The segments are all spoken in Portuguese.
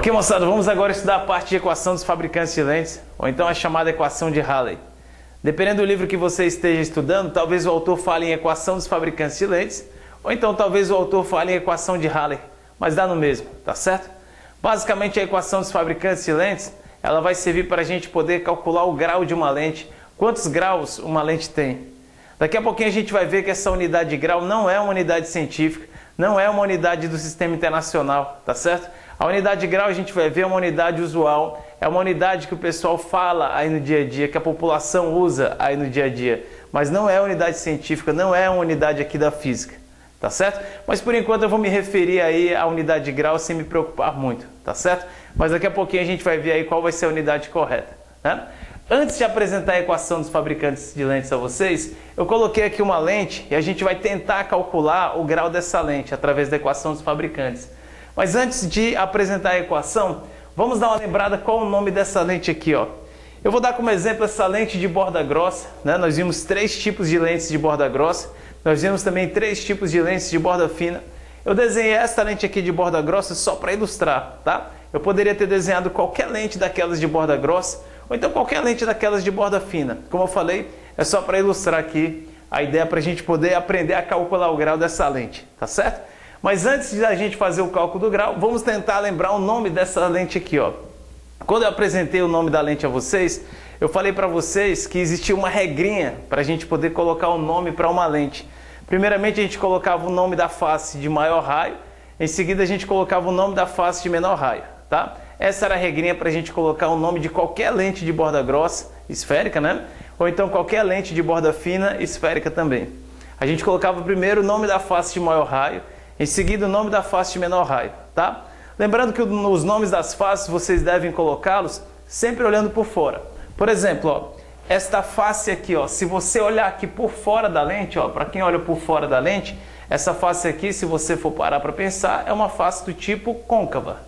Ok, moçada, vamos agora estudar a parte de equação dos fabricantes de lentes, ou então a chamada equação de Rayleigh. Dependendo do livro que você esteja estudando, talvez o autor fale em equação dos fabricantes de lentes, ou então talvez o autor fale em equação de Rayleigh, mas dá no mesmo, tá certo? Basicamente a equação dos fabricantes de lentes, ela vai servir para a gente poder calcular o grau de uma lente, quantos graus uma lente tem. Daqui a pouquinho a gente vai ver que essa unidade de grau não é uma unidade científica, não é uma unidade do sistema internacional, tá certo? A unidade de grau a gente vai ver é uma unidade usual, é uma unidade que o pessoal fala aí no dia a dia, que a população usa aí no dia a dia, mas não é unidade científica, não é uma unidade aqui da física, tá certo? Mas por enquanto eu vou me referir aí à unidade de grau sem me preocupar muito, tá certo? Mas daqui a pouquinho a gente vai ver aí qual vai ser a unidade correta, né? Antes de apresentar a equação dos fabricantes de lentes a vocês, eu coloquei aqui uma lente e a gente vai tentar calcular o grau dessa lente através da equação dos fabricantes. Mas antes de apresentar a equação, vamos dar uma lembrada qual o nome dessa lente aqui, ó. Eu vou dar como exemplo essa lente de borda grossa, né? Nós vimos 3 tipos de lentes de borda grossa, nós vimos também 3 tipos de lentes de borda fina. Eu desenhei essa lente aqui de borda grossa só para ilustrar, tá? Eu poderia ter desenhado qualquer lente daquelas de borda grossa, ou então qualquer lente daquelas de borda fina. Como eu falei, é só para ilustrar aqui a ideia para a gente poder aprender a calcular o grau dessa lente, tá certo? Mas antes de a gente fazer o cálculo do grau, vamos tentar lembrar o nome dessa lente aqui, ó. Quando eu apresentei o nome da lente a vocês, eu falei para vocês que existia uma regrinha para a gente poder colocar o nome para uma lente. Primeiramente a gente colocava o nome da face de maior raio, em seguida a gente colocava o nome da face de menor raio, tá? Essa era a regrinha para a gente colocar o nome de qualquer lente de borda grossa, esférica, né? Ou então qualquer lente de borda fina, esférica também. A gente colocava primeiro o nome da face de maior raio, em seguida o nome da face de menor raio, tá? Lembrando que os nomes das faces vocês devem colocá-los sempre olhando por fora. Por exemplo, ó, esta face aqui, ó, se você olhar aqui por fora da lente, ó, para quem olha por fora da lente, essa face aqui, se você for parar para pensar, é uma face do tipo côncava,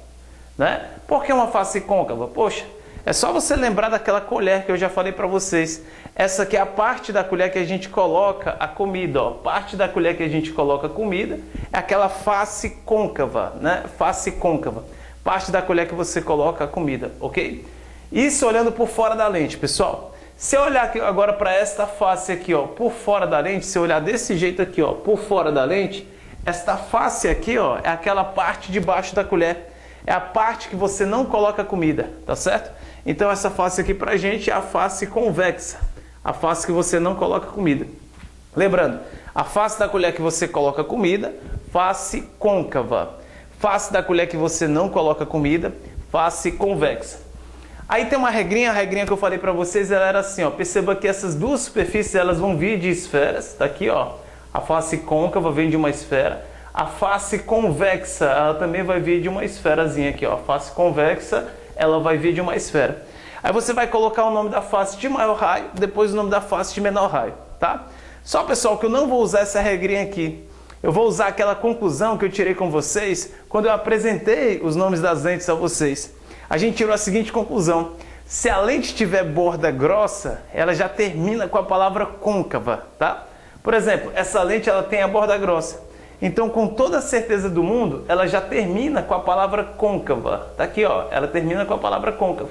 né? Por que uma face côncava? Poxa, é só você lembrar daquela colher que eu já falei para vocês. Essa aqui é a parte da colher que a gente coloca a comida, ó. Parte da colher que a gente coloca a comida é aquela face côncava, né? Face côncava. Parte da colher que você coloca a comida, ok? Isso olhando por fora da lente, pessoal. Se eu olhar aqui agora para esta face aqui, ó, por fora da lente, se eu olhar desse jeito aqui, ó, por fora da lente, esta face aqui, ó, é aquela parte de baixo da colher. É a parte que você não coloca comida, tá certo? Então essa face aqui pra gente é a face convexa, a face que você não coloca comida. Lembrando, a face da colher que você coloca comida, face côncava. Face da colher que você não coloca comida, face convexa. Aí tem uma regrinha, a regrinha que eu falei pra vocês, ela era assim, ó, perceba que essas duas superfícies elas vão vir de esferas, tá aqui, ó. A face côncava vem de uma esfera. A face convexa, ela também vai vir de uma esferazinha aqui, ó. A face convexa, ela vai vir de uma esfera. Aí você vai colocar o nome da face de maior raio, depois o nome da face de menor raio, tá? Só, pessoal, que eu não vou usar essa regrinha aqui. Eu vou usar aquela conclusão que eu tirei com vocês quando eu apresentei os nomes das lentes a vocês. A gente tirou a seguinte conclusão. Se a lente tiver borda grossa, ela já termina com a palavra côncava, tá? Por exemplo, essa lente ela tem a borda grossa. Então, com toda a certeza do mundo, ela já termina com a palavra côncava. Tá aqui, ó, ela termina com a palavra côncava.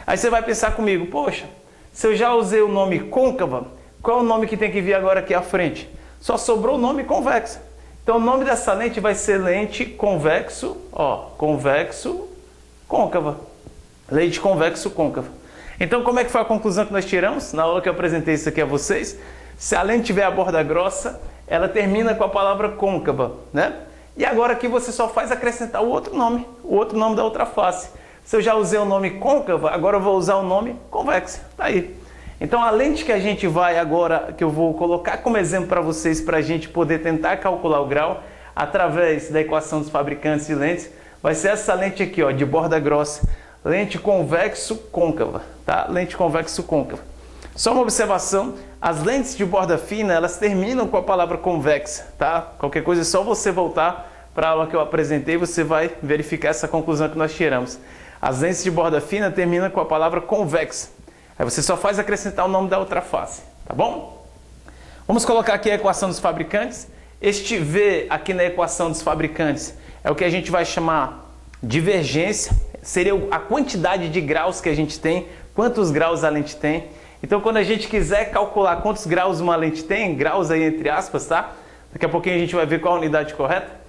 Aí você vai pensar comigo, poxa, se eu já usei o nome côncava, qual é o nome que tem que vir agora aqui à frente? Só sobrou o nome convexa. Então, o nome dessa lente vai ser lente convexo, ó, convexo côncava. Lente convexo côncava. Então, como é que foi a conclusão que nós tiramos na aula que eu apresentei isso aqui a vocês? Se a lente tiver a borda grossa, ela termina com a palavra côncava, né? E agora aqui você só faz acrescentar o outro nome da outra face. Se eu já usei o nome côncava, agora eu vou usar o nome convexa, tá aí. Então a lente que a gente vai agora, que eu vou colocar como exemplo para vocês, para a gente poder tentar calcular o grau, através da equação dos fabricantes de lentes, vai ser essa lente aqui, ó, de borda grossa, lente convexo côncava, tá? Lente convexo côncava. Só uma observação, as lentes de borda fina, elas terminam com a palavra convexa, tá? Qualquer coisa é só você voltar para a aula que eu apresentei, você vai verificar essa conclusão que nós tiramos. As lentes de borda fina terminam com a palavra convexa. Aí você só faz acrescentar o nome da outra face, tá bom? Vamos colocar aqui a equação dos fabricantes. Este V aqui na equação dos fabricantes é o que a gente vai chamar divergência, seria a quantidade de graus que a gente tem, quantos graus a lente tem. Então, quando a gente quiser calcular quantos graus uma lente tem, graus aí entre aspas, tá? Daqui a pouquinho a gente vai ver qual a unidade correta.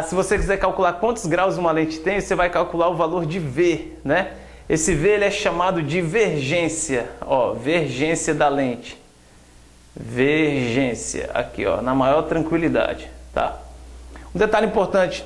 Se você quiser calcular quantos graus uma lente tem, você vai calcular o valor de V, né? Esse V ele é chamado de vergência, ó, vergência da lente. Vergência, aqui ó, na maior tranquilidade, tá? Um detalhe importante,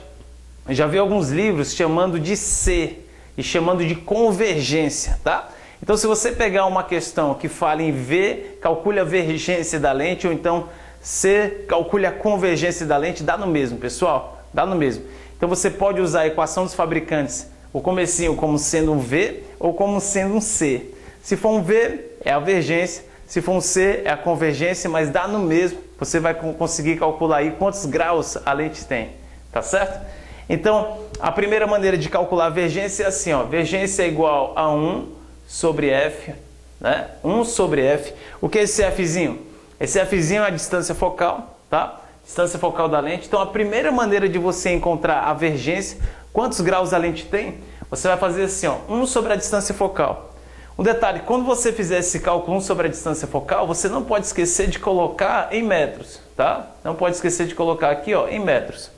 eu já vi alguns livros chamando de C e chamando de convergência, tá? Então se você pegar uma questão que fala em V, calcule a vergência da lente, ou então C, calcule a convergência da lente, dá no mesmo, pessoal, dá no mesmo. Então você pode usar a equação dos fabricantes, o comecinho como sendo um V ou como sendo um C. Se for um V, é a vergência, se for um C, é a convergência, mas dá no mesmo, você vai conseguir calcular aí quantos graus a lente tem, tá certo? Então, a primeira maneira de calcular a vergência é assim, ó, vergência é igual a 1 sobre F, né? 1 sobre F. O que é esse Fzinho? Esse Fzinho é a distância focal, tá? Distância focal da lente. Então, a primeira maneira de você encontrar a vergência, quantos graus a lente tem, você vai fazer assim, ó, 1 sobre a distância focal. Um detalhe, quando você fizer esse cálculo 1 sobre a distância focal, você não pode esquecer de colocar em metros, tá? Não pode esquecer de colocar aqui, ó, em metros.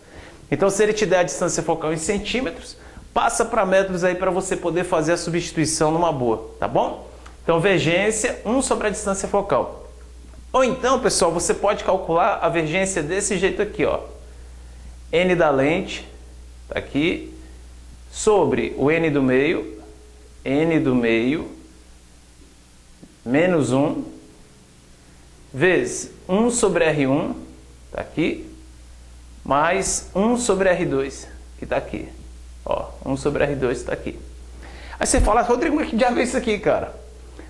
Então, se ele te der a distância focal em centímetros, passa para metros aí para você poder fazer a substituição numa boa, tá bom? Então, vergência 1 sobre a distância focal. Ou então, pessoal, você pode calcular a vergência desse jeito aqui, ó. N da lente, tá aqui, sobre o N do meio, menos 1, vezes 1 sobre R1, tá aqui, mais 1 sobre R2, que tá aqui. Ó, 1 sobre R2 está aqui. Aí você fala, Rodrigo, que diabo é isso aqui, cara?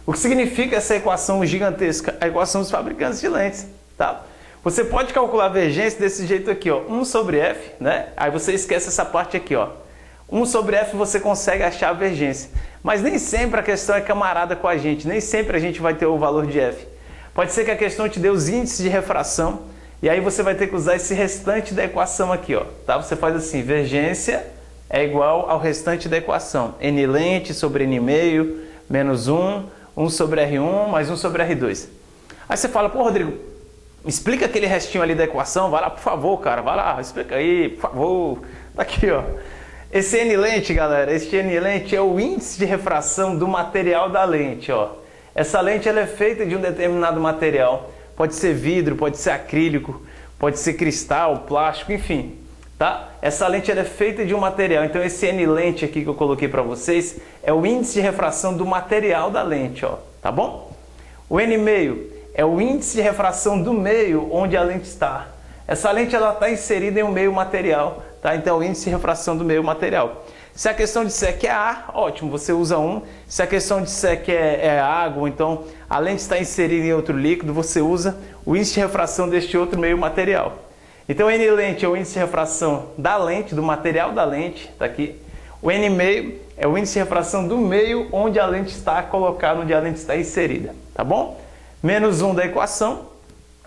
O que significa essa equação gigantesca? A equação dos fabricantes de lentes, tá? Você pode calcular a vergência desse jeito aqui, ó, 1 sobre F, né? Aí você esquece essa parte aqui, ó. 1 sobre F você consegue achar a vergência. Mas nem sempre a questão é camarada com a gente, nem sempre a gente vai ter o valor de F. Pode ser que a questão te dê os índices de refração, e aí você vai ter que usar esse restante da equação aqui, ó, tá? Você faz assim, vergência é igual ao restante da equação. N lente sobre N meio, menos 1, 1 sobre R1, mais 1 sobre R2. Aí você fala, pô, Rodrigo, explica aquele restinho ali da equação, vai lá, por favor, cara, vai lá, explica aí, por favor. Tá aqui, ó. Esse N lente, galera, esse N lente é o índice de refração do material da lente, ó. Essa lente ela é feita de um determinado material. Pode ser vidro, pode ser acrílico, pode ser cristal, plástico, enfim. Tá? Essa lente ela é feita de um material, então esse N lente aqui que eu coloquei para vocês é o índice de refração do material da lente, ó, tá bom? O N meio é o índice de refração do meio onde a lente está. Essa lente ela está inserida em um meio material, tá? Então é o índice de refração do meio material. Se a questão disser que é ar, ótimo, você usa 1. Se a questão disser que é água, então a lente está inserida em outro líquido, você usa o índice de refração deste outro meio material. Então, N lente é o índice de refração da lente, do material da lente, tá aqui. O N meio é o índice de refração do meio onde a lente está colocada, onde a lente está inserida, tá bom? Menos 1 da equação,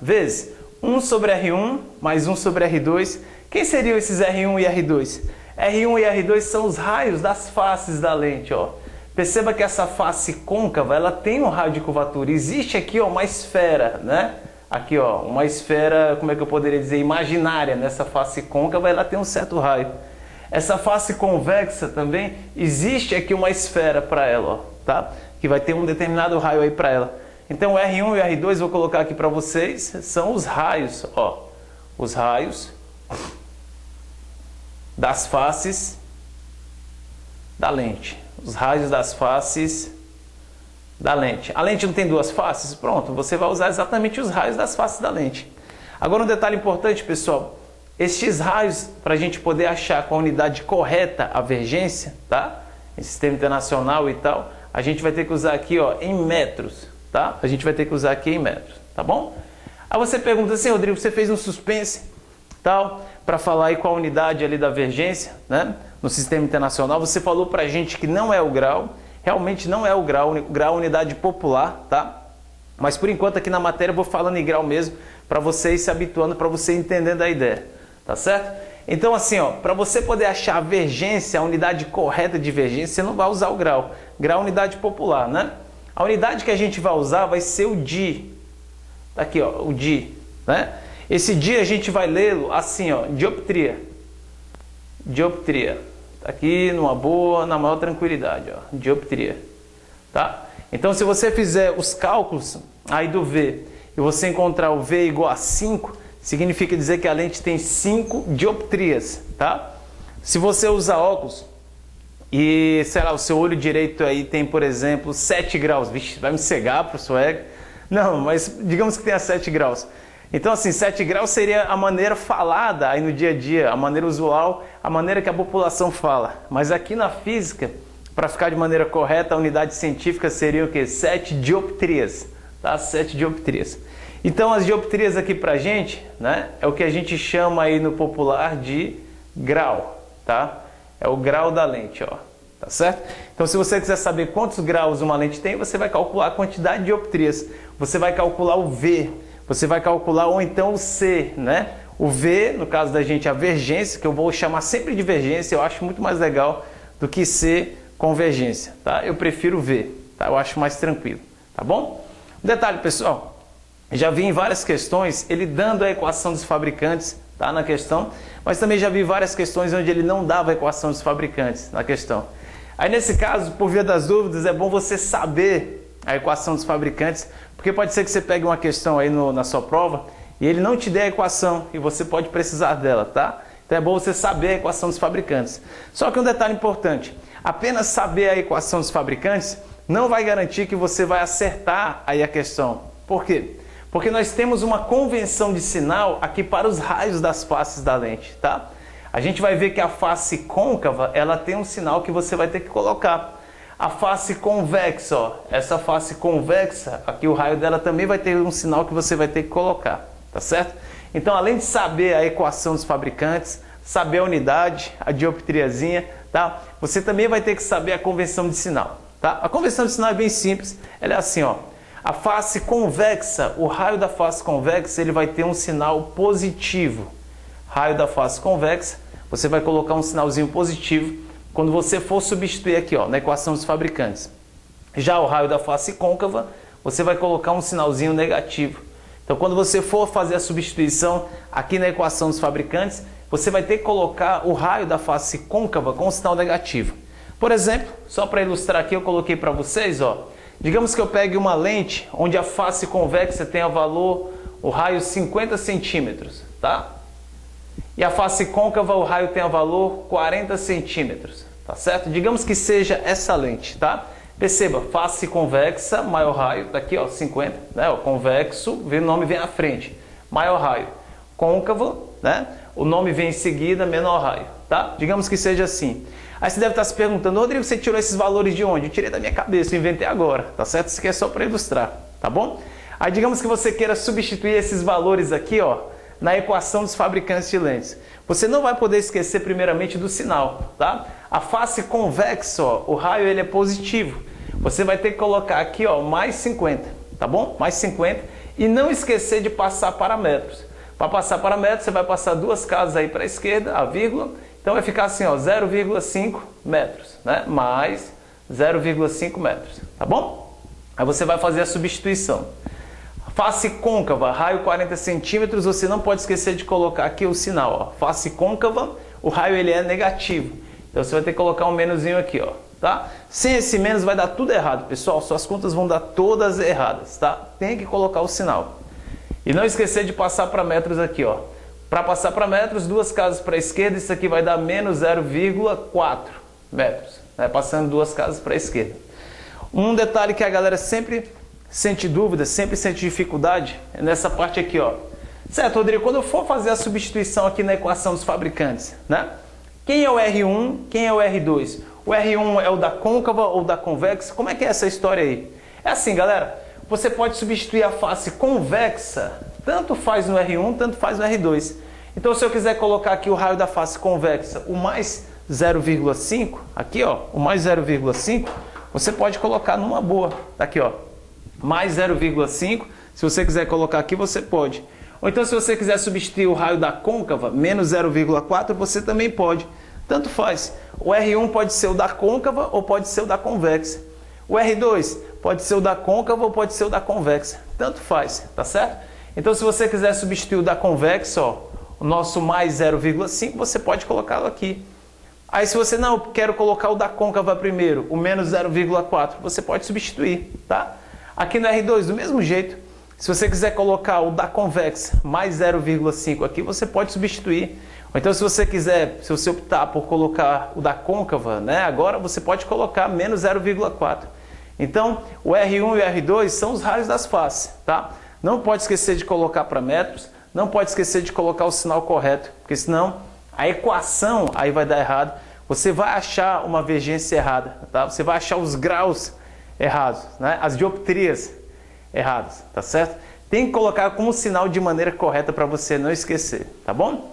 vezes 1 sobre R1 mais 1 sobre R2. Quem seriam esses R1 e R2? R1 e R2 são os raios das faces da lente, ó. Perceba que essa face côncava, ela tem um raio de curvatura. Existe aqui, ó, uma esfera, né? Aqui, ó, uma esfera, como é que eu poderia dizer, imaginária nessa face côncava, ela tem um certo raio. Essa face convexa também, existe aqui uma esfera para ela, ó, tá? Que vai ter um determinado raio aí para ela. Então, o R1 e o R2, vou colocar aqui para vocês, são os raios, ó. Os raios das faces da lente. Os raios das faces da lente. A lente não tem duas faces? Pronto, você vai usar exatamente os raios das faces da lente. Agora um detalhe importante, pessoal. Estes raios, para a gente poder achar com a unidade correta a vergência, tá? Em sistema internacional e tal, a gente vai ter que usar aqui, ó, em metros, tá? A gente vai ter que usar aqui em metros, tá bom? Aí você pergunta assim, Rodrigo, você fez um suspense, tal, para falar aí qual a unidade ali da vergência, né? No sistema internacional, você falou para a gente que não é o grau. Realmente não é o grau é unidade popular, tá? Mas por enquanto aqui na matéria eu vou falando em grau mesmo, para vocês se habituando, para você entendendo a ideia, tá certo? Então assim, ó, para você poder achar a vergência, a unidade correta de vergência, você não vai usar o grau. Grau é unidade popular, né? A unidade que a gente vai usar vai ser o di. Tá aqui, ó, o di, né? Esse di a gente vai lê-lo assim, ó, dioptria. Dioptria. Tá aqui numa boa, na maior tranquilidade, ó, dioptria. Tá? Então se você fizer os cálculos aí do V e você encontrar o V igual a 5, significa dizer que a lente tem 5 dioptrias, tá? Se você usar óculos e, sei lá, o seu olho direito aí tem, por exemplo, 7 graus, vixe, vai me cegar, professor Ega? Não, mas digamos que tenha 7 graus. Então, assim, 7 graus seria a maneira falada aí no dia a dia, a maneira usual, a maneira que a população fala. Mas aqui na física, para ficar de maneira correta, a unidade científica seria o quê? 7 dioptrias, tá? 7 dioptrias. Então, as dioptrias aqui pra gente, né, é o que a gente chama aí no popular de grau, tá? É o grau da lente, ó, tá certo? Então, se você quiser saber quantos graus uma lente tem, você vai calcular a quantidade de dioptrias. Você vai calcular o V, você vai calcular ou então o C, né? O V, no caso da gente, a vergência, que eu vou chamar sempre de vergência, eu acho muito mais legal do que C, convergência, tá? Eu prefiro V, tá? Eu acho mais tranquilo, tá bom? Detalhe, pessoal. Já vi em várias questões ele dando a equação dos fabricantes, tá, na questão, mas também já vi várias questões onde ele não dava a equação dos fabricantes na questão. Aí nesse caso, por via das dúvidas, é bom você saber a equação dos fabricantes, porque pode ser que você pegue uma questão aí na sua prova e ele não te dê a equação e você pode precisar dela, tá? Então é bom você saber a equação dos fabricantes. Só que um detalhe importante, apenas saber a equação dos fabricantes não vai garantir que você vai acertar aí a questão. Por quê? Porque nós temos uma convenção de sinal aqui para os raios das faces da lente, tá? A gente vai ver que a face côncava, ela tem um sinal que você vai ter que colocar. A face convexa, ó, essa face convexa, aqui o raio dela também vai ter um sinal que você vai ter que colocar, tá certo? Então, além de saber a equação dos fabricantes, saber a unidade, a dioptriazinha, tá? Você também vai ter que saber a convenção de sinal, tá? A convenção de sinal é bem simples, ela é assim, ó. A face convexa, o raio da face convexa, ele vai ter um sinal positivo. Raio da face convexa, você vai colocar um sinalzinho positivo quando você for substituir aqui, ó, na equação dos fabricantes. Já o raio da face côncava, você vai colocar um sinalzinho negativo. Então, quando você for fazer a substituição aqui na equação dos fabricantes, você vai ter que colocar o raio da face côncava com um sinal negativo. Por exemplo, só para ilustrar aqui, eu coloquei para vocês, ó. Digamos que eu pegue uma lente onde a face convexa tenha valor, o raio 50 centímetros, tá? E a face côncava, o raio tenha valor 40 centímetros, tá certo? Digamos que seja essa lente, tá? Perceba, face convexa, maior raio, daqui ó, 50, né? O convexo, o nome vem à frente, maior raio. Côncavo, né? O nome vem em seguida, menor raio, tá? Digamos que seja assim. Aí você deve estar se perguntando, Rodrigo, você tirou esses valores de onde? Eu tirei da minha cabeça, eu inventei agora, tá certo? Isso aqui é só para ilustrar, tá bom? Aí digamos que você queira substituir esses valores aqui, ó, na equação dos fabricantes de lentes. Você não vai poder esquecer primeiramente do sinal, tá? A face convexa, ó, o raio ele é positivo. Você vai ter que colocar aqui, ó, mais 50, tá bom? Mais 50 e não esquecer de passar parametros. Para passar parametros, você vai passar duas casas aí para a esquerda, a vírgula. Então vai ficar assim, ó, 0,5 metros, né? Mais 0,5 metros, tá bom? Aí você vai fazer a substituição. Face côncava, raio 40 centímetros, você não pode esquecer de colocar aqui o sinal, ó. Face côncava, o raio ele é negativo. Então você vai ter que colocar um menuzinho aqui, ó, tá? Sem esse menos vai dar tudo errado, pessoal. Suas contas vão dar todas erradas, tá? Tem que colocar o sinal. E não esquecer de passar para metros aqui, ó. Para passar para metros, duas casas para a esquerda, isso aqui vai dar menos 0,4 metros, né? Passando duas casas para a esquerda. Um detalhe que a galera sempre sente dúvida, sempre sente dificuldade, é nessa parte aqui, ó. Certo, Rodrigo, quando eu for fazer a substituição aqui na equação dos fabricantes, né? Quem é o R1, quem é o R2? O R1 é o da côncava ou da convexa? Como é que é essa história aí? É assim, galera, você pode substituir a face convexa, tanto faz no R1, tanto faz no R2. Então, se eu quiser colocar aqui o raio da face convexa, o mais 0,5, aqui, ó, o mais 0,5, você pode colocar numa boa, tá aqui, ó, mais 0,5, se você quiser colocar aqui, você pode. Ou então se você quiser substituir o raio da côncava, menos 0,4, você também pode. Tanto faz. O R1 pode ser o da côncava ou pode ser o da convexa. O R2 pode ser o da côncava ou pode ser o da convexa. Tanto faz, tá certo? Então se você quiser substituir o da convexa, ó, o nosso mais 0,5, você pode colocá-lo aqui. Aí se você não quer colocar o da côncava primeiro, o menos 0,4, você pode substituir, tá? Aqui no R2, do mesmo jeito, se você quiser colocar o da convexa mais 0,5 aqui, você pode substituir. Ou então se você quiser, se você optar por colocar o da côncava, né, agora você pode colocar menos 0,4. Então o R1 e o R2 são os raios das faces, tá? Não pode esquecer de colocar para metros, não pode esquecer de colocar o sinal correto, porque senão a equação aí vai dar errado. Você vai achar uma vergência errada, tá? Você vai achar os graus errados, né? As dioptrias erradas, tá certo? Tem que colocar como sinal de maneira correta para você não esquecer, tá bom?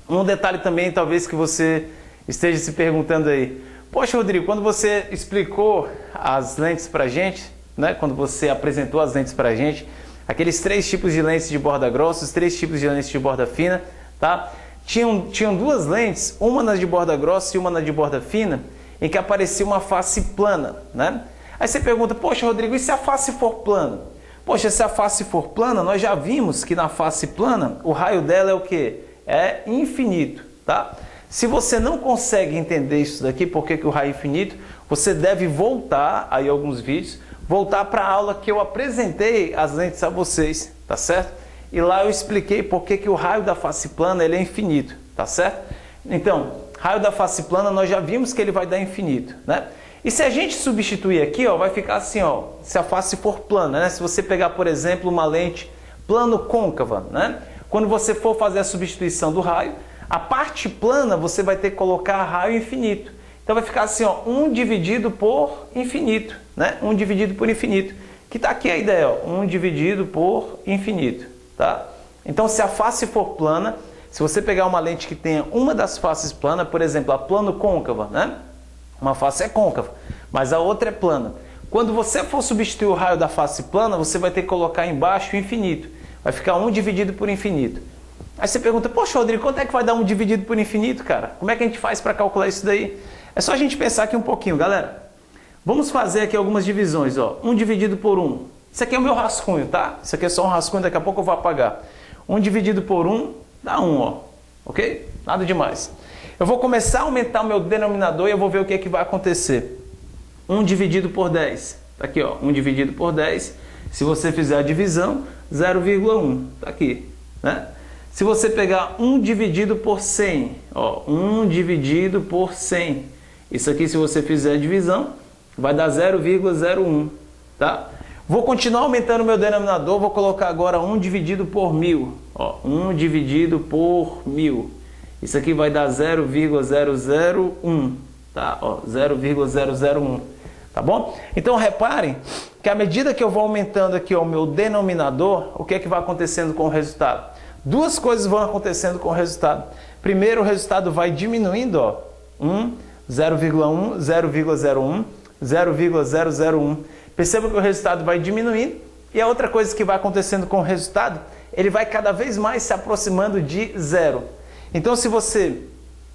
Um detalhe também, talvez que você esteja se perguntando aí. Poxa, Rodrigo, quando você explicou as lentes para a gente, né? Quando você apresentou as lentes para a gente, aqueles 3 tipos de lentes de borda grossa, os 3 tipos de lentes de borda fina, tá? Tinham 2 lentes, uma na de borda grossa e uma na de borda fina, em que aparecia uma face plana, né? Aí você pergunta, poxa, Rodrigo, e se a face for plana? Poxa, se a face for plana, nós já vimos que na face plana o raio dela é o quê? É infinito, tá? Se você não consegue entender isso daqui, por que o raio é infinito, você deve voltar aí alguns vídeos, voltar para a aula que eu apresentei as lentes a vocês, tá certo? E lá eu expliquei por que o raio da face plana ele é infinito, tá certo? Então, raio da face plana nós já vimos que ele vai dar infinito, né? E se a gente substituir aqui, ó, vai ficar assim, ó, se a face for plana, né? Se você pegar, por exemplo, uma lente plano-côncava, né? Quando você for fazer a substituição do raio, a parte plana você vai ter que colocar raio infinito. Então vai ficar assim, ó, 1 dividido por infinito, né? 1 dividido por infinito. Que tá aqui a ideia, ó, 1 dividido por infinito, tá? Então se a face for plana, se você pegar uma lente que tenha uma das faces plana, por exemplo, a plano-côncava, né? Uma face é côncava, mas a outra é plana. Quando você for substituir o raio da face plana, você vai ter que colocar embaixo o infinito. Vai ficar 1 dividido por infinito. Aí você pergunta, poxa, Rodrigo, quanto é que vai dar 1 dividido por infinito, cara? Como é que a gente faz para calcular isso daí? É só a gente pensar aqui um pouquinho, galera. Vamos fazer aqui algumas divisões, ó. 1 dividido por 1. Isso aqui é o meu rascunho, tá? Isso aqui é só um rascunho, daqui a pouco eu vou apagar. 1 dividido por 1 dá 1, ó. Ok? Nada demais. Eu vou começar a aumentar o meu denominador e eu vou ver o que é que vai acontecer. 1 dividido por 10. Tá aqui, ó. 1 dividido por 10. Se você fizer a divisão, 0,1. Tá aqui, né? Se você pegar 1 dividido por 100, ó, 1 dividido por 100. Isso aqui, se você fizer a divisão, vai dar 0,01, tá? Vou continuar aumentando o meu denominador, vou colocar agora 1 dividido por 1000. Ó, 1 dividido por 1000. Isso aqui vai dar 0,001, tá? Ó, 0,001, tá bom? Então reparem que à medida que eu vou aumentando aqui ó, o meu denominador, o que é que vai acontecendo com o resultado? 2 coisas vão acontecendo com o resultado. Primeiro, o resultado vai diminuindo, ó, 1, 0,1, 0,01, 0,001. Perceba que o resultado vai diminuindo e a outra coisa que vai acontecendo com o resultado, ele vai cada vez mais se aproximando de zero. Então, se você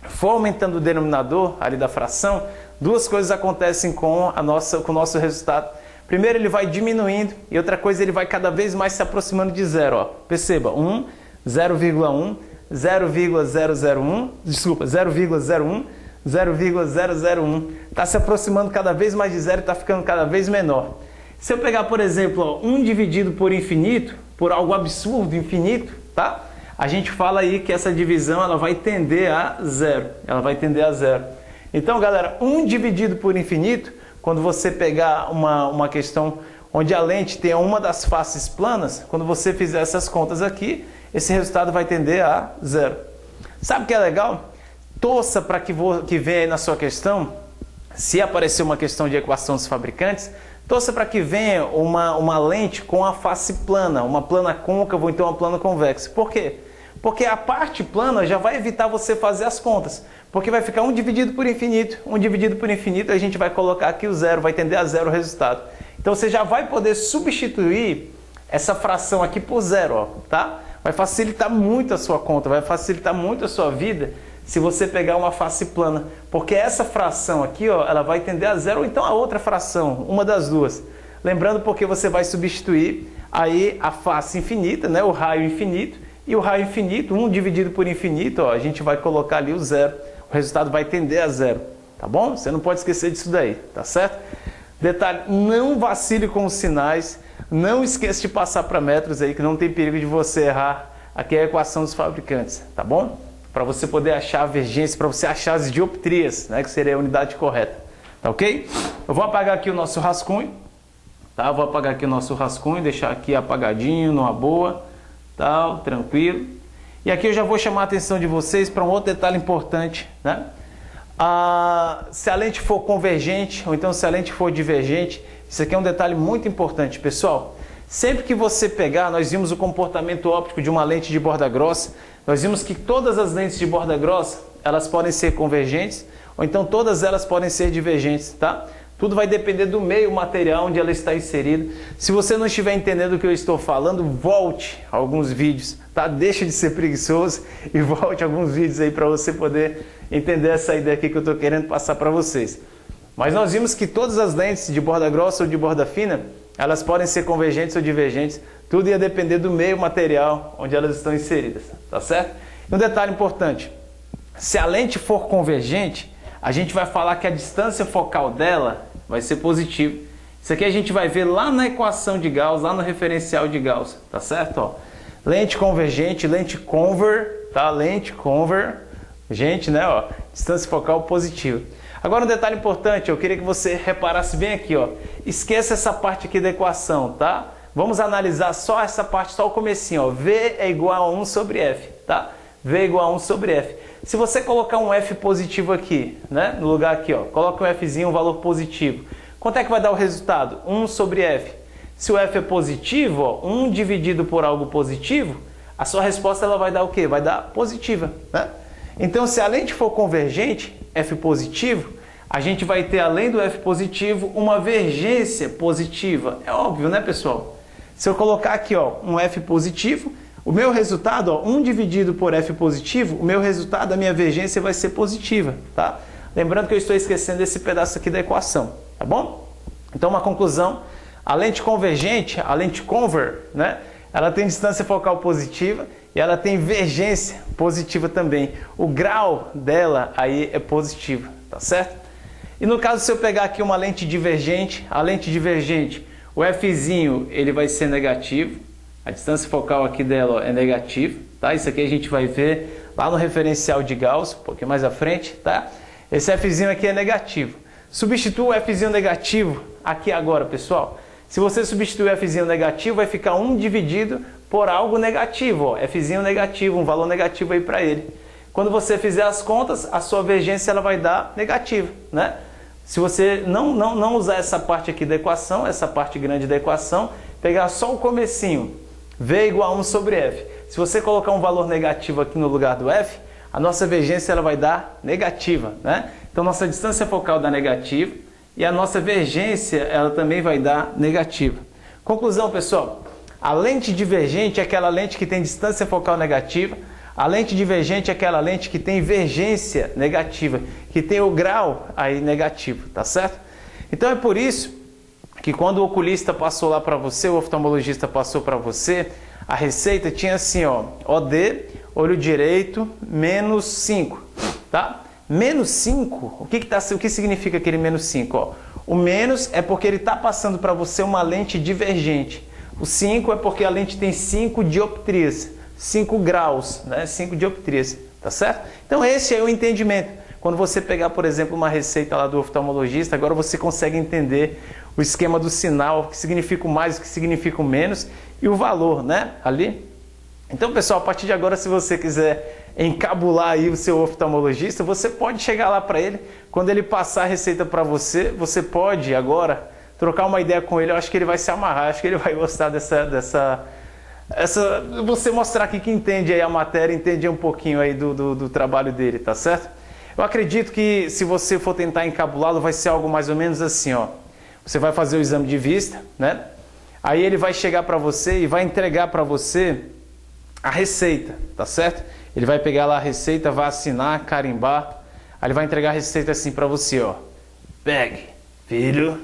for aumentando o denominador ali da fração, 2 coisas acontecem com o nosso resultado. Primeiro, ele vai diminuindo e outra coisa, ele vai cada vez mais se aproximando de zero. Ó. Perceba, 1, 0,1, 0,001, desculpa, 0,01, 0,001. Está se aproximando cada vez mais de zero e está ficando cada vez menor. Se eu pegar, por exemplo, ó, 1 dividido por infinito, por algo absurdo, infinito, tá? A gente fala aí que essa divisão ela vai tender a zero. Ela vai tender a zero. Então, galera, 1 dividido por infinito, quando você pegar uma questão onde a lente tem uma das faces planas, quando você fizer essas contas aqui, esse resultado vai tender a zero. Sabe o que é legal? Torça para que venha aí na sua questão, se aparecer uma questão de equação dos fabricantes, torça para que venha uma lente com a face plana, uma plana côncava ou então uma plana convexa. Por quê? Porque a parte plana já vai evitar você fazer as contas. Porque vai ficar 1 dividido por infinito. 1 dividido por infinito, a gente vai colocar aqui o zero, vai tender a zero o resultado. Então você já vai poder substituir essa fração aqui por zero, ó, tá? Vai facilitar muito a sua conta, vai facilitar muito a sua vida se você pegar uma face plana. Porque essa fração aqui, ó, ela vai tender a zero, ou então a outra fração, uma das duas. Lembrando porque você vai substituir aí a face infinita, né, o raio infinito, e o raio infinito, 1 dividido por infinito, ó, a gente vai colocar ali o zero. O resultado vai tender a zero, tá bom? Você não pode esquecer disso daí, tá certo? Detalhe, não vacile com os sinais, não esqueça de passar para metros aí, que não tem perigo de você errar aqui a equação dos fabricantes, tá bom? Para você poder achar a vergência, para você achar as dioptrias, né, que seria a unidade correta, tá ok? Eu vou apagar aqui o nosso rascunho, tá? Vou apagar aqui o nosso rascunho, deixar aqui apagadinho, numa boa, tal, tranquilo. E aqui eu já vou chamar a atenção de vocês para um outro detalhe importante, né? Se a lente for convergente, ou então se a lente for divergente, isso aqui é um detalhe muito importante, pessoal. Sempre que você pegar, nós vimos o comportamento óptico de uma lente de borda grossa, nós vimos que todas as lentes de borda grossa, elas podem ser convergentes, ou então todas elas podem ser divergentes, tá? Tudo vai depender do meio material onde ela está inserida. Se você não estiver entendendo o que eu estou falando, volte a alguns vídeos, tá? Deixa de ser preguiçoso e volte a alguns vídeos aí para você poder entender essa ideia aqui que eu estou querendo passar para vocês. Mas nós vimos que todas as lentes de borda grossa ou de borda fina, elas podem ser convergentes ou divergentes. Tudo ia depender do meio material onde elas estão inseridas, tá certo? E um detalhe importante, se a lente for convergente, a gente vai falar que a distância focal dela vai ser positiva. Isso aqui a gente vai ver lá na equação de Gauss, lá no referencial de Gauss, tá certo? Ó, lente convergente, lente conver, tá? Lente convergente, né? Ó, distância focal positiva. Agora um detalhe importante, eu queria que você reparasse bem aqui, ó. Esqueça essa parte aqui da equação, tá? Vamos analisar só essa parte, só o comecinho, ó. V é igual a 1 sobre F, tá? V é igual a 1 sobre F. Se você colocar um F positivo aqui, né? No lugar aqui, ó, coloca um Fzinho, um valor positivo. Quanto é que vai dar o resultado? 1 sobre F. Se o F é positivo, ó, 1 dividido por algo positivo, a sua resposta ela vai dar o quê? Vai dar positiva, né? Então, se a lente for convergente, F positivo, a gente vai ter, além do F positivo, uma vergência positiva. É óbvio, né, pessoal? Se eu colocar aqui, ó, um F positivo, o meu resultado, ó, 1 dividido por F positivo, o meu resultado, a minha vergência vai ser positiva, tá? Lembrando que eu estou esquecendo esse pedaço aqui da equação, tá bom? Então, uma conclusão, a lente convergente, a lente conver, né? Ela tem distância focal positiva e ela tem vergência positiva também. O grau dela aí é positivo, tá certo? E no caso, se eu pegar aqui uma lente divergente, a lente divergente, o Fzinho, ele vai ser negativo. A distância focal aqui dela, ó, é negativa, tá? Isso aqui a gente vai ver lá no referencial de Gauss, um pouquinho mais à frente, tá? Esse Fzinho aqui é negativo. Substitua o Fzinho negativo aqui agora, pessoal. Se você substituir o Fzinho negativo, vai ficar 1 dividido por algo negativo, ó. Fzinho negativo, um valor negativo aí para ele. Quando você fizer as contas, a sua vergência ela vai dar negativa, né? Se você não usar essa parte aqui da equação, essa parte grande da equação, pegar só o comecinho, V igual a 1 sobre F. Se você colocar um valor negativo aqui no lugar do F, a nossa vergência ela vai dar negativa, né? Então, nossa distância focal dá negativa e a nossa vergência ela também vai dar negativa. Conclusão, pessoal, a lente divergente é aquela lente que tem distância focal negativa, a lente divergente é aquela lente que tem vergência negativa, que tem o grau aí negativo, tá certo? Então é por isso que quando o oculista passou lá para você, o oftalmologista passou para você, a receita tinha assim, ó, OD, olho direito, menos 5, tá? Menos 5, o que significa aquele menos 5? Ó? O menos é porque ele está passando para você uma lente divergente. O 5 é porque a lente tem 5 dioptrias, 5 graus, né? 5 dioptrias, tá certo? Então esse é o entendimento. Quando você pegar, por exemplo, uma receita lá do oftalmologista, agora você consegue entender o esquema do sinal, o que significa o mais, o que significa o menos e o valor, né? Ali. Então, pessoal, a partir de agora, se você quiser encabular aí o seu oftalmologista, você pode chegar lá para ele, quando ele passar a receita para você, você pode agora trocar uma ideia com ele, eu acho que ele vai se amarrar, acho que ele vai gostar você mostrar aqui que entende aí a matéria, entende um pouquinho aí do trabalho dele, tá certo? Eu acredito que se você for tentar encabulá-lo, vai ser algo mais ou menos assim, ó. Você vai fazer o exame de vista, né? Aí ele vai chegar para você e vai entregar para você a receita, tá certo? Ele vai pegar lá a receita, vai assinar, carimbar, aí ele vai entregar a receita assim para você, ó. Pegue, filho.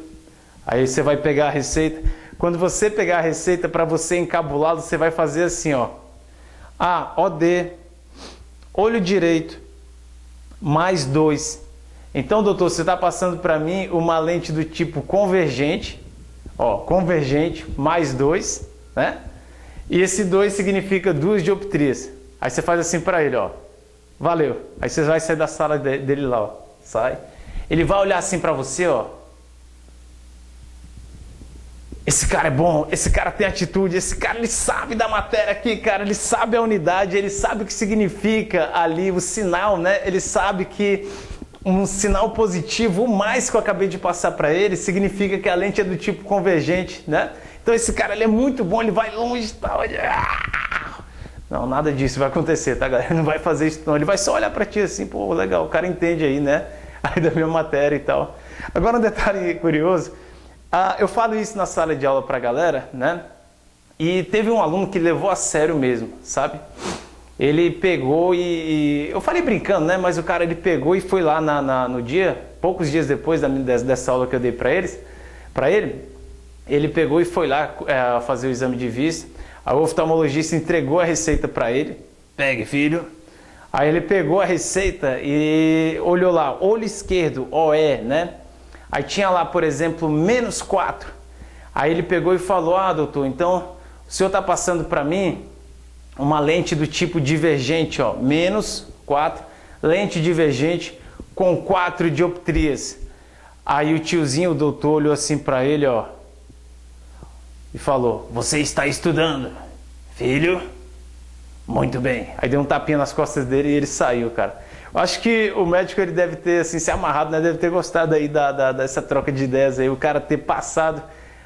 Aí você vai pegar a receita. Quando você pegar a receita para você encabulá-lo, você vai fazer assim, ó. OD, olho direito, mais 2. Então, doutor, você está passando para mim uma lente do tipo convergente, ó, convergente, mais 2, né? E esse 2 significa 2 dioptrias. Aí você faz assim para ele, ó. Valeu. Aí você vai sair da sala dele lá, ó. Sai. Ele vai olhar assim para você, ó. Esse cara é bom, esse cara tem atitude, esse cara ele sabe da matéria aqui, cara, ele sabe a unidade, ele sabe o que significa ali o sinal, né? Ele sabe que um sinal positivo, o mais que eu acabei de passar para ele, significa que a lente é do tipo convergente, né? Então esse cara ele é muito bom, ele vai longe e tal. Não, nada disso vai acontecer, tá, galera? Ele não vai fazer isso não, ele vai só olhar para ti assim, pô, legal, o cara entende aí, né? Aí da minha matéria e tal. Agora um detalhe curioso, eu falo isso na sala de aula pra galera, né? E teve um aluno que levou a sério mesmo, sabe? Ele pegou e eu falei brincando, né? Mas o cara ele pegou e foi lá no dia, poucos dias depois dessa aula que eu dei para ele pegou e foi lá fazer o exame de vista. A oftalmologista entregou a receita para ele. Pegue, filho. Aí ele pegou a receita e olhou lá, olho esquerdo, OE, né? Aí tinha lá, por exemplo, menos 4. Aí ele pegou e falou, doutor, então o senhor está passando para mim uma lente do tipo divergente, ó, menos 4, lente divergente com 4 dioptrias. Aí o tiozinho, o doutor, olhou assim para ele, ó, e falou, você está estudando, filho? Muito bem. Aí deu um tapinha nas costas dele e ele saiu, cara. Eu acho que o médico ele deve ter assim, se amarrado, né? Deve ter gostado aí dessa troca de ideias aí, o cara ter passado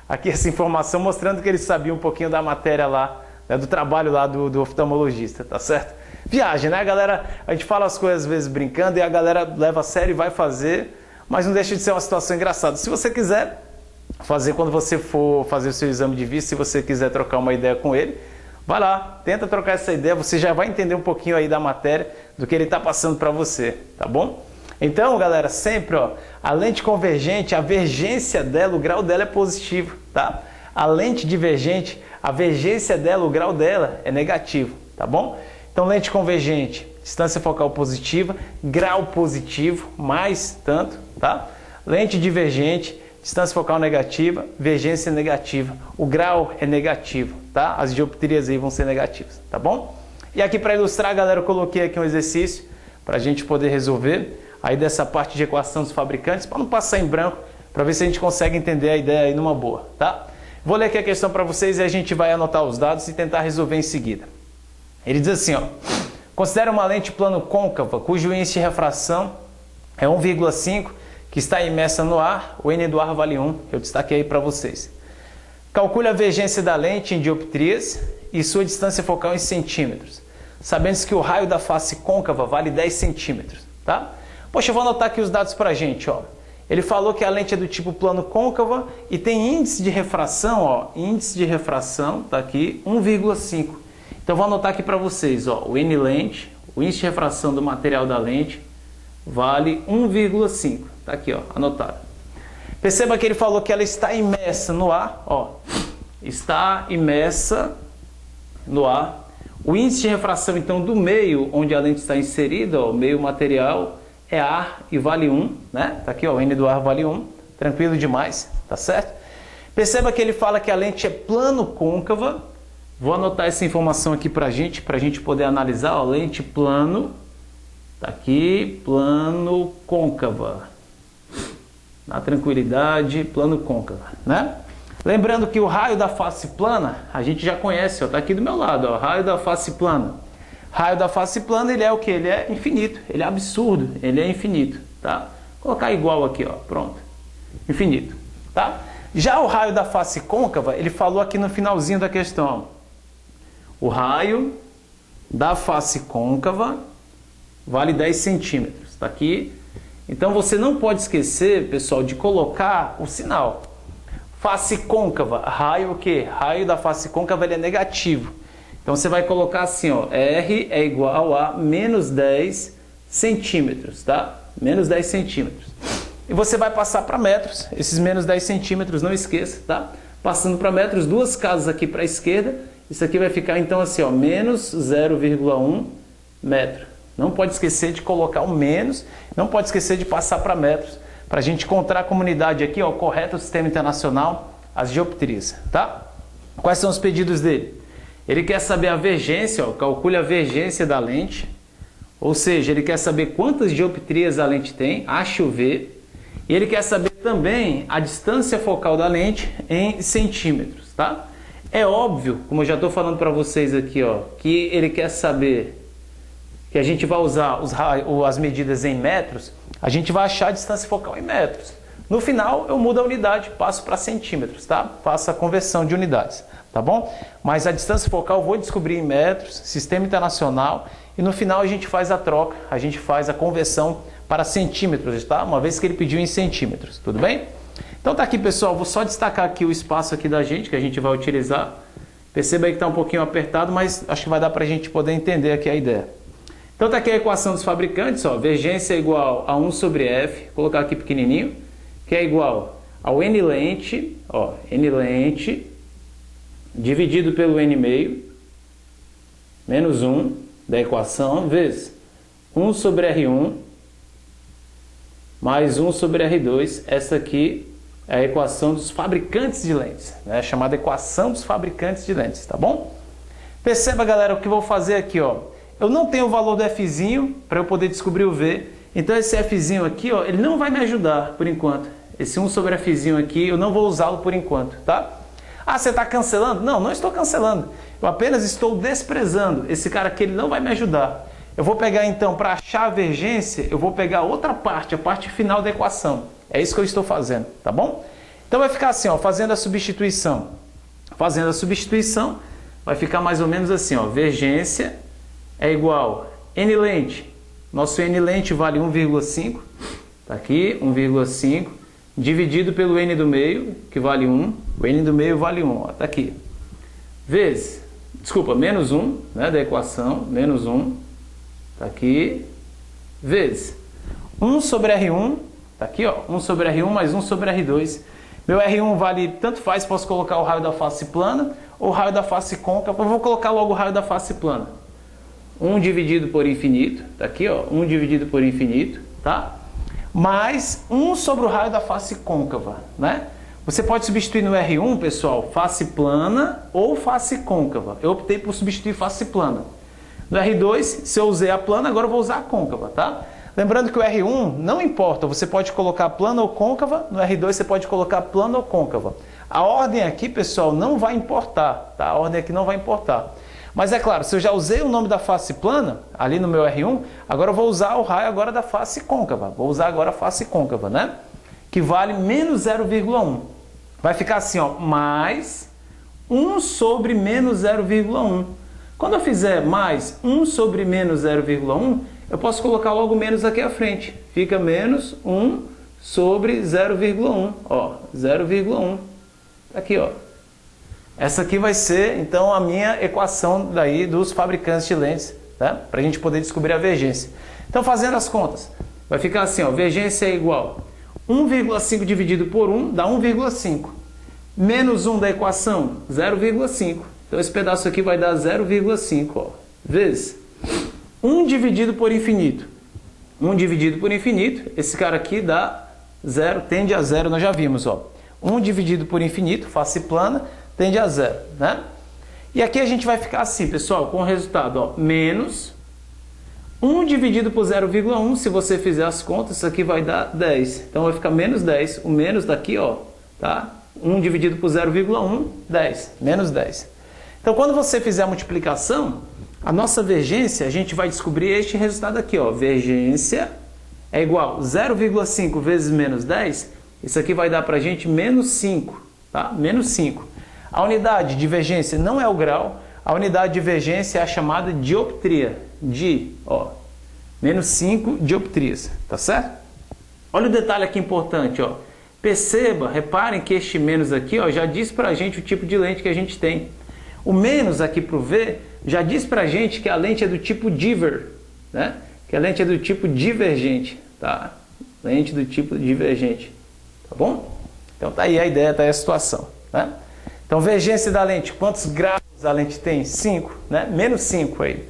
aqui essa informação mostrando que ele sabia um pouquinho da matéria lá, né? Do trabalho lá do oftalmologista, tá certo? Viagem, né, galera? A gente fala as coisas às vezes brincando e a galera leva a sério e vai fazer, mas não deixa de ser uma situação engraçada. Se você quiser fazer quando você for fazer o seu exame de vista, se você quiser trocar uma ideia com ele, vai lá, tenta trocar essa ideia, você já vai entender um pouquinho aí da matéria, do que ele está passando para você, tá bom? Então, galera, sempre, ó, a lente convergente, a vergência dela, o grau dela é positivo, tá? A lente divergente, a vergência dela, o grau dela é negativo, tá bom? Então, lente convergente, distância focal positiva, grau positivo, mais tanto, tá? Lente divergente, distância focal negativa, vergência negativa. O grau é negativo, tá? As dioptrias aí vão ser negativas, tá bom? E aqui para ilustrar, galera, eu coloquei aqui um exercício para a gente poder resolver aí dessa parte de equação dos fabricantes, para não passar em branco, para ver se a gente consegue entender a ideia aí numa boa, tá? Vou ler aqui a questão para vocês e a gente vai anotar os dados e tentar resolver em seguida. Ele diz assim, ó, considera uma lente plano côncava cujo índice de refração é 1,5, que está imersa no ar, o N do ar vale 1, eu destaquei aí para vocês. Calcule a vergência da lente em dioptrias e sua distância focal em centímetros, sabendo que o raio da face côncava vale 10 centímetros, tá? Poxa, eu vou anotar aqui os dados para a gente, ó. Ele falou que a lente é do tipo plano côncava e tem índice de refração, ó, índice de refração, tá aqui, 1,5. Então, vou anotar aqui para vocês, ó, o N lente, o índice de refração do material da lente vale 1,5. Tá aqui, ó, anotado. Perceba que ele falou que ela está imersa no ar, ó. Está imersa no ar. O índice de refração, então, do meio onde a lente está inserida, ó, o meio material, é ar e vale 1, né? Tá aqui, ó, o N do ar vale 1. Tranquilo demais, tá certo? Perceba que ele fala que a lente é plano côncava. Vou anotar essa informação aqui pra gente poder analisar, ó, lente plano. Tá aqui, plano côncava. Na tranquilidade, plano côncava, né? Lembrando que o raio da face plana, a gente já conhece, ó, tá aqui do meu lado, ó, raio da face plana. Raio da face plana, ele é o que? Ele é infinito, ele é absurdo, ele é infinito, tá? Vou colocar igual aqui, ó, pronto. Infinito, tá? Já o raio da face côncava, ele falou aqui no finalzinho da questão. O raio da face côncava vale 10 centímetros, tá aqui. Então você não pode esquecer, pessoal, de colocar o sinal. Face côncava, raio o quê? Raio da face côncava ele é negativo. Então você vai colocar assim, ó, R é igual a menos 10 centímetros, tá? Menos 10 centímetros. E você vai passar para metros, esses menos 10 centímetros, não esqueça, tá? Passando para metros, duas casas aqui para a esquerda, isso aqui vai ficar então assim, ó, menos 0,1 metro. Não pode esquecer de colocar o menos, não pode esquecer de passar para metros, para a gente encontrar a comunidade aqui, ó, correto, o sistema internacional, as dioptrias, tá? Quais são os pedidos dele? Ele quer saber a vergência, ó, calcule a vergência da lente, ou seja, ele quer saber quantas dioptrias a lente tem, ache o V, e ele quer saber também a distância focal da lente em centímetros, tá? É óbvio, como eu já estou falando para vocês aqui, ó, que ele quer saber que a gente vai usar as medidas em metros, a gente vai achar a distância focal em metros. No final, eu mudo a unidade, passo para centímetros, tá? Faço a conversão de unidades, tá bom? Mas a distância focal eu vou descobrir em metros, sistema internacional, e no final a gente faz a troca, a gente faz a conversão para centímetros, tá? Uma vez que ele pediu em centímetros, tudo bem? Então tá aqui, pessoal, vou só destacar aqui o espaço aqui da gente, que a gente vai utilizar. Perceba aí que está um pouquinho apertado, mas acho que vai dar para a gente poder entender aqui a ideia. Então tá aqui a equação dos fabricantes, ó, vergência é igual a 1 sobre F, vou colocar aqui pequenininho, que é igual ao N lente, ó, N lente, dividido pelo N meio, menos 1 da equação, vezes 1 sobre R1, mais 1 sobre R2, essa aqui é a equação dos fabricantes de lentes, né? Chamada equação dos fabricantes de lentes, tá bom? Perceba, galera, o que eu vou fazer aqui, ó. Eu não tenho o valor do Fzinho para eu poder descobrir o V, então esse Fzinho aqui, ó, ele não vai me ajudar por enquanto. Esse 1 sobre Fzinho aqui, eu não vou usá-lo por enquanto, tá? Ah, você está cancelando? Não, não estou cancelando. Eu apenas estou desprezando. Esse cara aqui, ele não vai me ajudar. Eu vou pegar então, para achar a vergência, eu vou pegar outra parte, a parte final da equação. É isso que eu estou fazendo, tá bom? Então vai ficar assim, ó, fazendo a substituição. Fazendo a substituição, vai ficar mais ou menos assim, ó, vergência é igual a N lente. Nosso N lente vale 1,5, tá aqui, 1,5, dividido pelo N do meio, que vale 1, o N do meio vale 1, ó, tá aqui. Vezes, menos 1, né, da equação, menos 1, tá aqui, vezes 1 sobre R1, tá aqui, ó, 1 sobre R1 mais 1 sobre R2. Meu R1 vale, tanto faz, posso colocar o raio da face plana ou o raio da face côncava. Eu vou colocar logo o raio da face plana. 1 dividido por infinito, tá aqui, ó, 1 dividido por infinito, tá? Mais 1 sobre o raio da face côncava, né? Você pode substituir no R1, pessoal, face plana ou face côncava. Eu optei por substituir face plana. No R2, se eu usei a plana, agora eu vou usar a côncava, tá? Lembrando que o R1 não importa, você pode colocar plana ou côncava, no R2 você pode colocar plana ou côncava. A ordem aqui, pessoal, não vai importar, tá? A ordem aqui não vai importar. Mas é claro, se eu já usei o nome da face plana, ali no meu R1, agora eu vou usar o raio agora da face côncava. Vou usar agora a face côncava, né? Que vale menos 0,1. Vai ficar assim, ó, mais 1 sobre menos 0,1. Quando eu fizer mais 1 sobre menos 0,1, eu posso colocar logo menos aqui à frente. Fica menos 1 sobre 0,1. Ó, 0,1. Aqui, ó. Essa aqui vai ser, então, a minha equação daí dos fabricantes de lentes, tá? Para a gente poder descobrir a vergência. Então, fazendo as contas, vai ficar assim, ó, vergência é igual a 1,5 dividido por 1 dá 1,5. Menos 1 da equação, 0,5. Então, esse pedaço aqui vai dar 0,5, ó, vezes 1 dividido por infinito. 1 dividido por infinito, esse cara aqui dá 0, tende a 0, nós já vimos, ó. 1 dividido por infinito, face plana, tende a 0, né? E aqui a gente vai ficar assim, pessoal, com o resultado, ó, menos 1 dividido por 0,1, se você fizer as contas, isso aqui vai dar 10. Então vai ficar menos 10, o menos daqui, ó, tá? 1 dividido por 0,1, 10, menos 10. Então quando você fizer a multiplicação, a nossa vergência, a gente vai descobrir este resultado aqui, ó, vergência é igual a 0,5 vezes menos 10, isso aqui vai dar pra gente menos 5, tá? Menos 5. A unidade de vergência não é o grau, a unidade de vergência é a chamada dioptria, ó, menos 5 dioptrias, tá certo? Olha o detalhe aqui importante, ó. Perceba, reparem que este menos aqui, ó, já diz pra gente o tipo de lente que a gente tem. O menos aqui pro V já diz pra gente que a lente é do tipo diver, né? Que a lente é do tipo divergente, tá? Lente do tipo divergente, tá bom? Então tá aí a ideia, tá aí a situação, né? Então, vergência da lente, quantos graus a lente tem? 5, né? Menos 5 aí.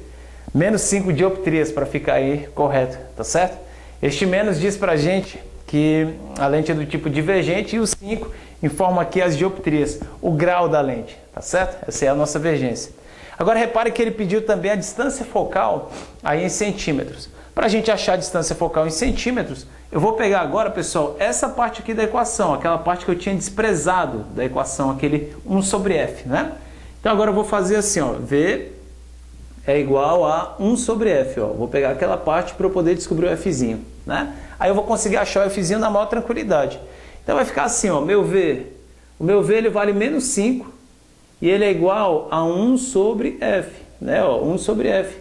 Menos 5 dioptrias para ficar aí correto, tá certo? Este menos diz pra gente que a lente é do tipo divergente e o 5 informa aqui as dioptrias, o grau da lente, tá certo? Essa é a nossa vergência. Agora repare que ele pediu também a distância focal aí em centímetros. Para a gente achar a distância focal em centímetros, eu vou pegar agora, pessoal, essa parte aqui da equação, aquela parte que eu tinha desprezado da equação, aquele 1 sobre f, né? Então agora eu vou fazer assim, ó, V é igual a 1 sobre f, ó. Vou pegar aquela parte para eu poder descobrir o fzinho, né? Aí eu vou conseguir achar o fzinho na maior tranquilidade. Então vai ficar assim, ó, meu V, o meu V ele vale menos 5 e ele é igual a 1 sobre f, né? Ó, 1 sobre f.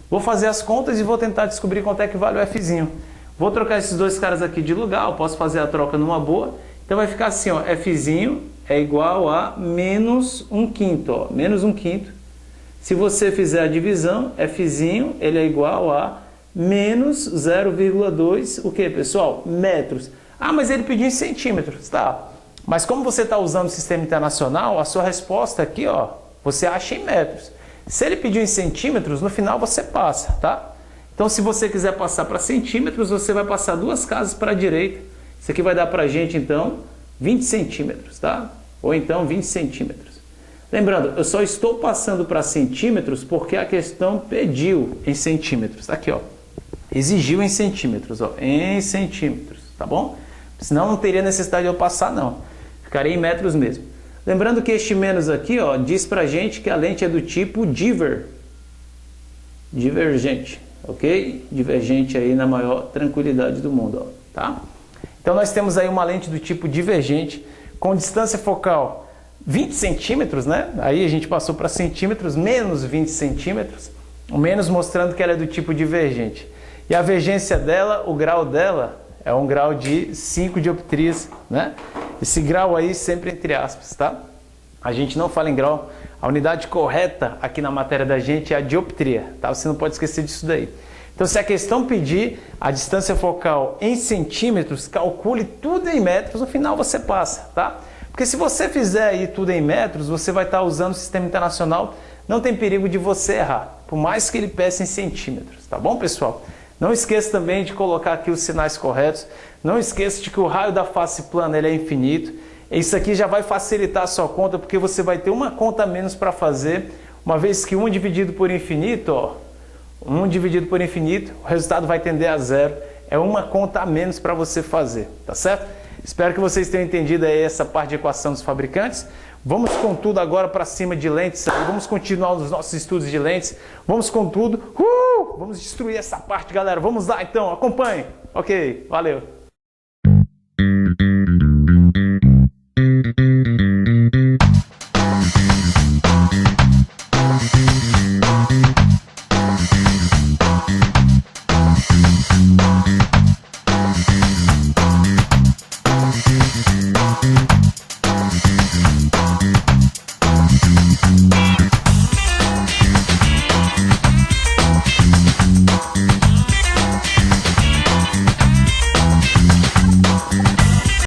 Vou fazer as contas e vou tentar descobrir quanto é que vale o fzinho. Vou trocar esses dois caras aqui de lugar, eu posso fazer a troca numa boa. Então vai ficar assim, ó, fzinho é igual a menos 1/5, ó, menos 1/5. Se você fizer a divisão, fzinho ele é igual a menos 0,2, o que, pessoal? Metros. Ah, mas ele pediu em centímetros, tá? Mas como você está usando o sistema internacional, a sua resposta aqui, ó, você acha em metros. Se ele pediu em centímetros, no final você passa, tá? Então, se você quiser passar para centímetros, você vai passar duas casas para a direita. Isso aqui vai dar para a gente, então, 20 centímetros, tá? Ou então 20 centímetros. Lembrando, eu só estou passando para centímetros porque a questão pediu em centímetros. Aqui, ó. Exigiu em centímetros, ó. Em centímetros, tá bom? Senão não teria necessidade de eu passar, não. Ficaria em metros mesmo. Lembrando que este menos aqui, ó, diz pra gente que a lente é do tipo divergente, ok? Divergente aí na maior tranquilidade do mundo, ó, tá? Então nós temos aí uma lente do tipo divergente com distância focal 20 centímetros, né? Aí a gente passou para centímetros, menos 20 centímetros, o menos mostrando que ela é do tipo divergente. E a vergência dela, o grau dela, é um grau de 5 dioptrias, né? Esse grau aí sempre entre aspas, tá? A gente não fala em grau. A unidade correta aqui na matéria da gente é a dioptria, tá? Você não pode esquecer disso daí. Então, se a questão pedir a distância focal em centímetros, calcule tudo em metros, no final você passa, tá? Porque se você fizer aí tudo em metros, você vai estar usando o sistema internacional, não tem perigo de você errar, por mais que ele peça em centímetros, tá bom, pessoal? Não esqueça também de colocar aqui os sinais corretos. Não esqueça de que o raio da face plana ele é infinito. Isso aqui já vai facilitar a sua conta, porque você vai ter uma conta a menos para fazer, uma vez que 1 dividido por infinito, ó, 1 dividido por infinito, o resultado vai tender a zero. É uma conta a menos para você fazer, tá certo? Espero que vocês tenham entendido aí essa parte de equação dos fabricantes. Vamos com tudo agora para cima de lentes. Vamos continuar os nossos estudos de lentes. Vamos com tudo. Vamos destruir essa parte, galera. Vamos lá, então. Acompanhe. Ok, valeu.